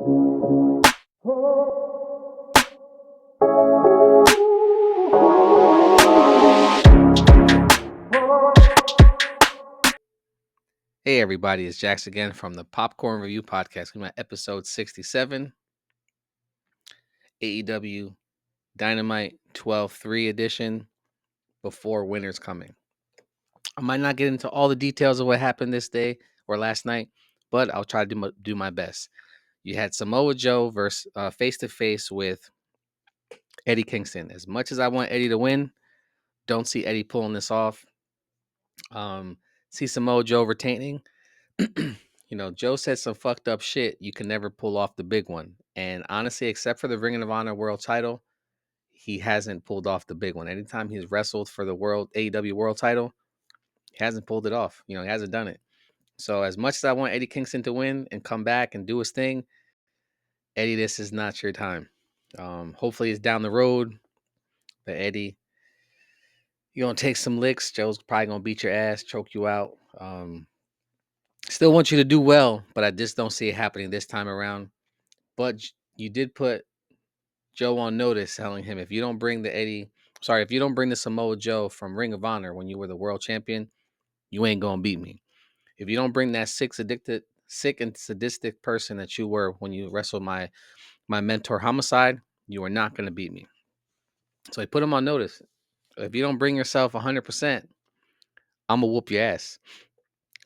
Hey everybody, it's Jax again from the Popcorn Review Podcast. We're at episode 67, AEW Dynamite 12-3 edition, before winter's coming. I might not get into all the details of what happened this day or last night, but I'll try to do my best. You had Samoa Joe versus face-to-face with Eddie Kingston. As much as I want Eddie to win, don't see Eddie pulling this off. See Samoa Joe retaining. Joe said some fucked up shit. You can never pull off the big one. And honestly, except for the Ring of Honor World title, he hasn't pulled off the big one. Anytime he's wrestled for the AEW World title, he hasn't pulled it off. He hasn't done it. So as much as I want Eddie Kingston to win and come back and do his thing, Eddie, this is not your time. Hopefully it's down the road. But Eddie, you're going to take some licks. Joe's probably going to beat your ass, choke you out. Still want you to do well, but I just don't see it happening this time around. But you did put Joe on notice, telling him if you don't bring the Samoa Joe from Ring of Honor when you were the world champion, you ain't gonna beat me. If you don't bring that sick and sadistic person that you were when you wrestled my mentor Homicide, you are not gonna beat me. So he put him on notice. If you don't bring yourself 100%, I'm gonna whoop your ass.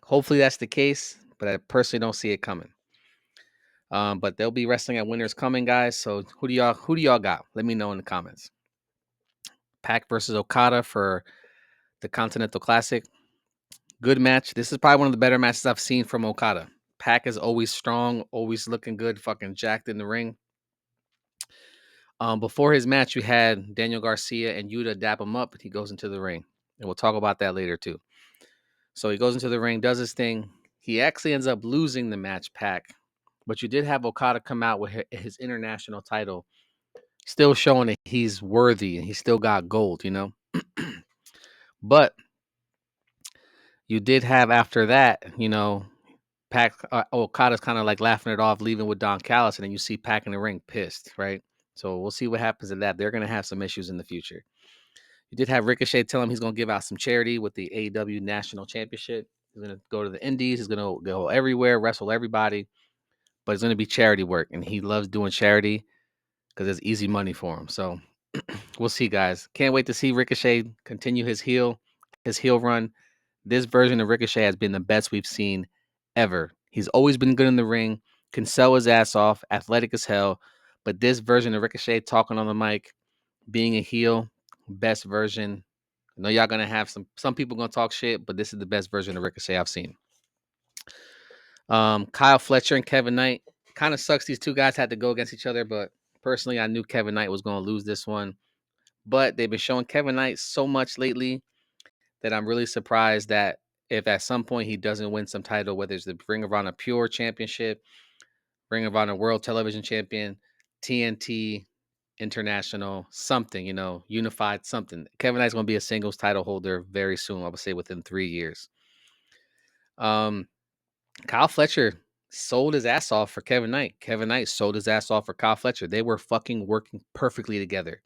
Hopefully that's the case, but I personally don't see it coming. But they'll be wrestling at Winter's Coming, guys. So who do y'all got? Let me know in the comments. Pac versus Okada for the Continental Classic. Good match. This is probably one of the better matches I've seen from Okada. Pac is always strong, always looking good, fucking jacked in the ring. Before his match, you had Daniel Garcia and Yuta dap him up. He goes into the ring, and we'll talk about that later too. So he goes into the ring, does his thing. He actually ends up losing the match, Pac. But you did have Okada come out with his international title, still showing that he's worthy and he still got gold, But you did have after that, Pac Okada's kind of like laughing it off, leaving with Don Callis, and then you see Pac in the ring pissed, right? So we'll see what happens to that. They're going to have some issues in the future. You did have Ricochet tell him he's going to give out some charity with the AEW National Championship. He's going to go to the Indies. He's going to go everywhere, wrestle everybody, but it's going to be charity work, and he loves doing charity because it's easy money for him. So we'll see, guys. Can't wait to see Ricochet continue his heel run. This version of Ricochet has been the best we've seen ever. He's always been good in the ring, can sell his ass off, athletic as hell. But this version of Ricochet talking on the mic, being a heel, best version. I know y'all gonna have some people gonna talk shit, but this is the best version of Ricochet I've seen. Kyle Fletcher and Kevin Knight. Kind of sucks these two guys had to go against each other, but personally, I knew Kevin Knight was gonna lose this one. But they've been showing Kevin Knight so much lately that I'm really surprised that if at some point he doesn't win some title, whether it's the Ring of Honor Pure Championship, Ring of Honor World Television Champion, TNT International, something, unified something. Kevin Knight's going to be a singles title holder very soon. I would say within 3 years. Kyle Fletcher sold his ass off for Kevin Knight. Kevin Knight sold his ass off for Kyle Fletcher. They were fucking working perfectly together.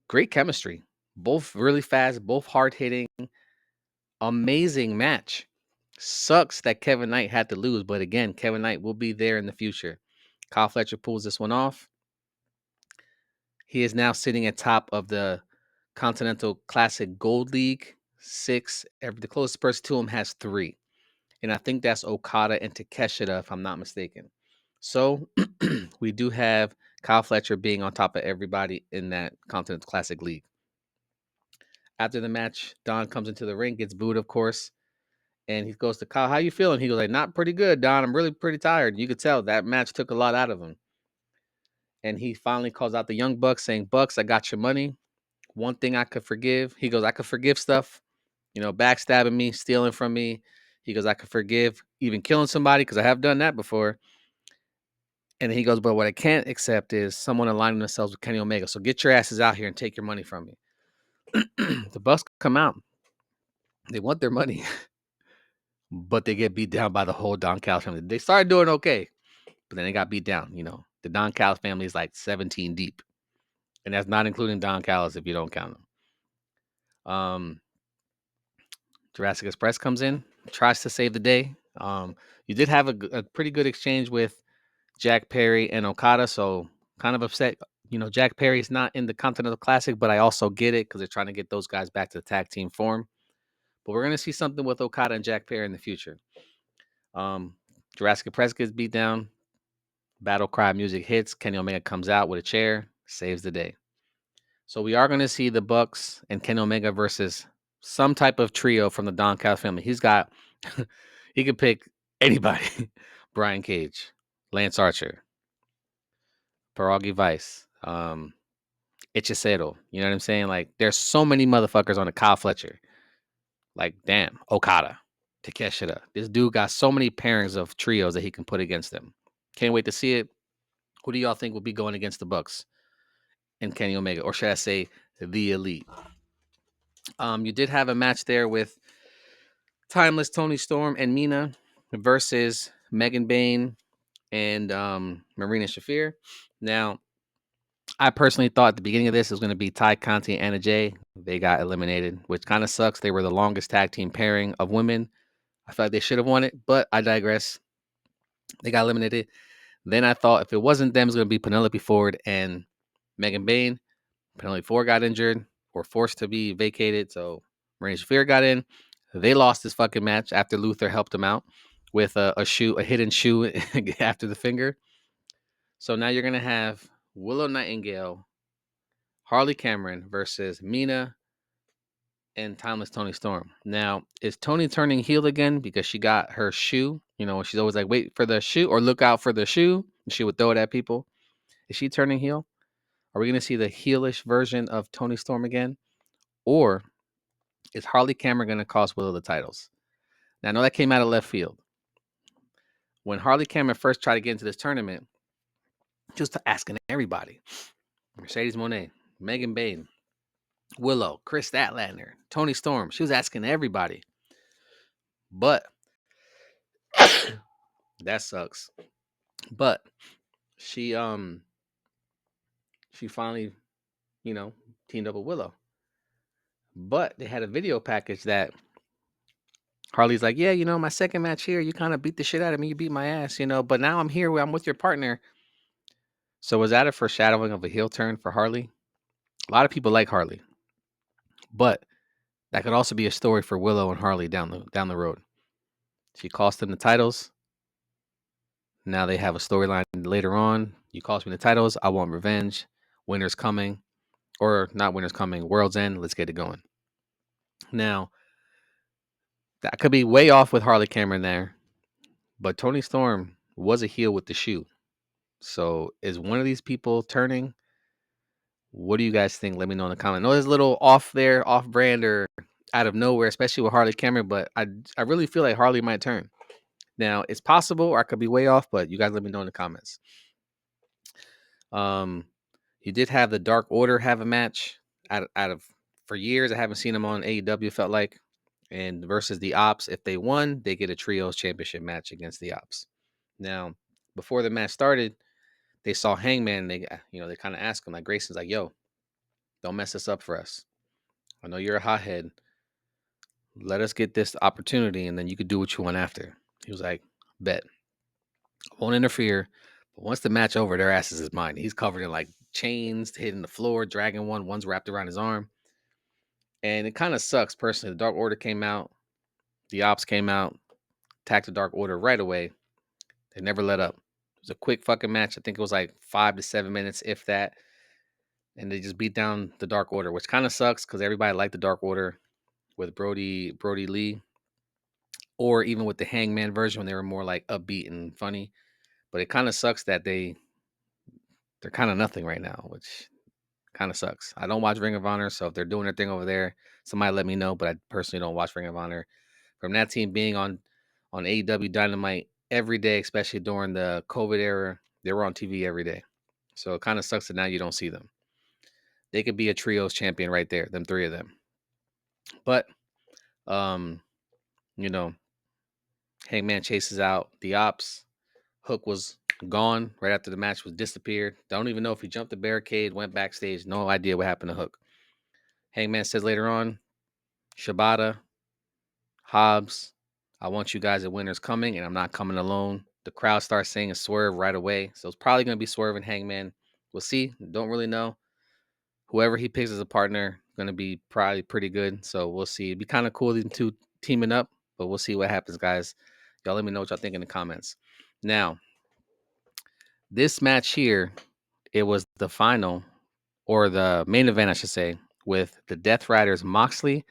Great chemistry. Both really fast, both hard hitting. Amazing match. Sucks that Kevin Knight had to lose, but again, Kevin Knight will be there in the future. Kyle Fletcher pulls this one off. He is now sitting at top of the Continental Classic Gold League, 6. The closest person to him has 3. And I think that's Okada and Takeshita, if I'm not mistaken. So we do have Kyle Fletcher being on top of everybody in that Continental Classic League. After the match, Don comes into the ring, gets booed, of course. And he goes to Kyle, how you feeling? He goes like, not pretty good, Don. I'm really pretty tired. You could tell that match took a lot out of him. And he finally calls out the Young Bucks saying, Bucks, I got your money. One thing I could forgive. He goes, I could forgive stuff, backstabbing me, stealing from me. He goes, I could forgive even killing somebody because I have done that before. And he goes, but what I can't accept is someone aligning themselves with Kenny Omega. So get your asses out here and take your money from me. The Bucks come out. They want their money. But they get beat down by the whole Don Callis family. They started doing okay. but then they got beat down. The Don Callis family is like 17 deep, and that's not including Don Callis if you don't count him. Jurassic Express comes in, tries to save the day. You did have a pretty good exchange with Jack Perry and Okada, so kind of upset. Jack Perry's not in the Continental Classic, but I also get it because they're trying to get those guys back to the tag team form. But we're gonna see something with Okada and Jack Perry in the future. Um, Jurassic Express gets beat down. Battle cry music hits. Kenny Omega comes out with a chair, saves the day. So we are going to see the Bucks and Kenny Omega versus some type of trio from the Don Callis family. He's got, he could pick anybody. Brian Cage, Lance Archer, Pierogi Vice, Ichicero. You know what I'm saying? Like, there's so many motherfuckers on the Kyle Fletcher. Like, damn, Okada, Takeshita. This dude got so many pairings of trios that he can put against them. Can't wait to see it. Who do y'all think will be going against the Bucks and Kenny Omega? Or should I say the Elite? You did have a match there with Timeless Tony Storm and Mina versus Megan Bayne and Marina Shafir. Now, I personally thought at the beginning of this it was going to be Ty Conti and Anna Jay. They got eliminated, which kind of sucks. They were the longest tag team pairing of women. I feel like they should have won it, but I digress. They got eliminated. Then I thought if it wasn't them, it was going to be Penelope Ford and Megan Bayne. Penelope Ford got injured or forced to be vacated, so Marina Shafir got in. They lost this fucking match after Luther helped them out with a hidden shoe after the finger. So now you're going to have Willow Nightingale, Harley Cameron versus Mina and Timeless Tony Storm. Now, is Tony turning heel again because she got her shoe? She's always like, wait for the shoe or look out for the shoe. And she would throw it at people. Is she turning heel? Are we going to see the heelish version of Tony Storm again? Or is Harley Cameron going to cost Willow the titles? Now, I know that came out of left field. When Harley Cameron first tried to get into this tournament, just asking everybody. Mercedes Moné, Megan Bayne, Willow, Chris Statlander, Tony Storm. She was asking everybody. But that sucks. But she finally, teamed up with Willow. But they had a video package that Harley's like, yeah, my second match here, you kind of beat the shit out of me. You beat my ass, but now I'm here. I'm with your partner. So was that a foreshadowing of a heel turn for Harley? A lot of people like Harley, but that could also be a story for Willow and Harley down the road. She cost them the titles. Now they have a storyline later on. You cost me the titles. I want revenge. Winter's coming. Or not winter's coming. World's End. Let's get it going. Now, that could be way off with Harley Cameron there. But Tony Storm was a heel with the shoe. So is one of these people turning? What do you guys think? Let me know in the comment. I know there's a little off there, off brand or out of nowhere, especially with Harley Cameron, but I really feel like Harley might turn. Now, it's possible or I could be way off, but you guys let me know in the comments. You did have the Dark Order have a match out of for years. I haven't seen them on AEW, felt like. And versus the Ops. If they won, they get a trios championship match against the Ops. Now, before the match started, they saw Hangman. They kind of asked him, like Grayson's like, yo, don't mess this up for us. I know you're a hothead. Let us get this opportunity, and then you could do what you want after. He was like, bet. I won't interfere. But once the match over, their asses is mine. He's covered in like chains, hitting the floor, dragging one's wrapped around his arm. And it kind of sucks personally. The Dark Order came out, the Ops came out, attacked the Dark Order right away. They never let up. It was a quick fucking match. I think it was like 5 to 7 minutes, if that. And they just beat down the Dark Order, which kind of sucks because everybody liked the Dark Order with Brody Lee, or even with the Hangman version when they were more like upbeat and funny. But it kind of sucks that they're kind of nothing right now, which kind of sucks. I don't watch Ring of Honor, so if they're doing their thing over there, somebody let me know. But I personally don't watch Ring of Honor. From that team being on AEW Dynamite every day, especially during the COVID era, they were on TV every day. So it kind of sucks that now you don't see them. They could be a trios champion right there, them three of them. But, Hangman chases out the Ops. Hook was Gone right after the match was disappeared. Don't even know if he jumped the barricade, went backstage. No idea what happened to Hook. Hangman says later on, Shibata, Hobbs, I want you guys at Winners coming, and I'm not coming alone. The crowd starts saying a Swerve right away. So it's probably going to be Swerve and Hangman. We'll see. Don't really know. Whoever he picks as a partner going to be probably pretty good. So we'll see. It'd be kind of cool, these two teaming up, but we'll see what happens, guys. Y'all let me know what y'all think in the comments. Now, this match here, it was the final, or the main event, I should say, with the Death Riders Moxley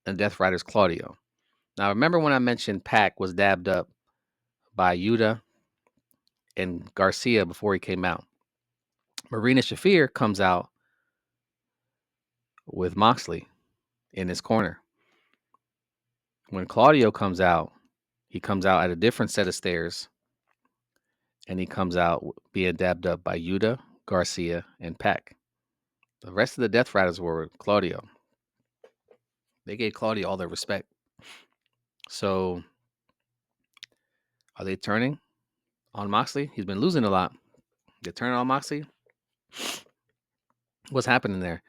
and Death Riders Claudio. Now, remember when I mentioned Pac was dabbed up by Yuta and Garcia before he came out? Marina Shafir comes out with Moxley in his corner. When Claudio comes out, he comes out at a different set of stairs, and he comes out being dabbed up by Yuta, Garcia, and Pac. The rest of the Death Riders were with Claudio. They gave Claudio all their respect. So, are they turning on Moxley? He's been losing a lot. They're turning on Moxley? What's happening there?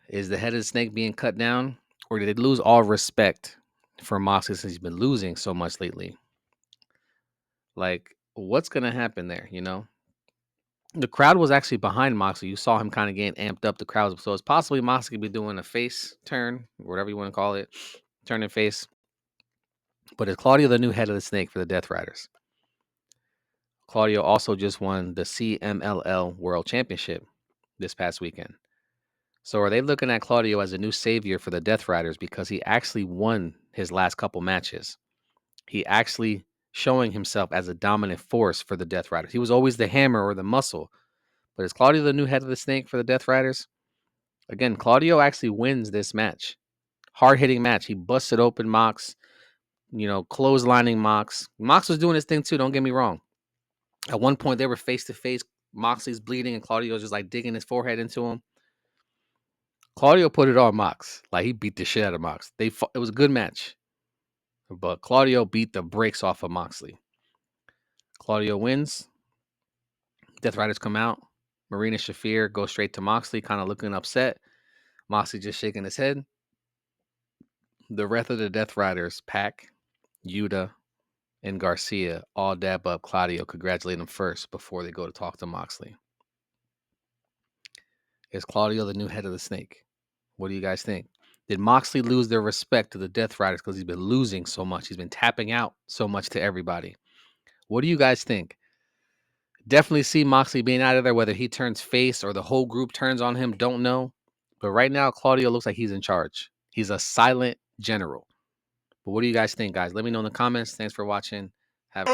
Is the head of the snake being cut down? Or did they lose all respect for Moxley since he's been losing so much lately? Like, what's going to happen there, you know? The crowd was actually behind Moxley. You saw him kind of getting amped up, the crowd. So it's possibly Moxley could be doing a face turn, whatever you want to call it, turning face. But is Claudio the new head of the snake for the Death Riders? Claudio also just won the CMLL World Championship this past weekend. So are they looking at Claudio as a new savior for the Death Riders because he actually won his last couple matches? He actually showing himself as a dominant force for the Death Riders. He was always the hammer or the muscle. But is Claudio the new head of the snake for the Death Riders? Again, Claudio actually wins this match. Hard-hitting match. He busted open Mox, clotheslining Mox. Mox was doing his thing too, don't get me wrong. At one point, they were face-to-face. Moxley's bleeding, and Claudio's just like digging his forehead into him. Claudio put it on Mox. Like, he beat the shit out of Mox. It was a good match. But Claudio beat the brakes off of Moxley. Claudio wins. Death Riders come out. Marina Shafir goes straight to Moxley, kind of looking upset. Moxley just shaking his head. The rest of the Death Riders, Pac, Yuta, and Garcia, all dab up Claudio, congratulate him first before they go to talk to Moxley. Is Claudio the new head of the snake? What do you guys think? Did Moxley lose their respect to the Death Riders because he's been losing so much? He's been tapping out so much to everybody. What do you guys think? Definitely see Moxley being out of there, whether he turns face or the whole group turns on him, don't know. But right now, Claudio looks like he's in charge. He's a silent general. But what do you guys think, guys? Let me know in the comments. Thanks for watching. Have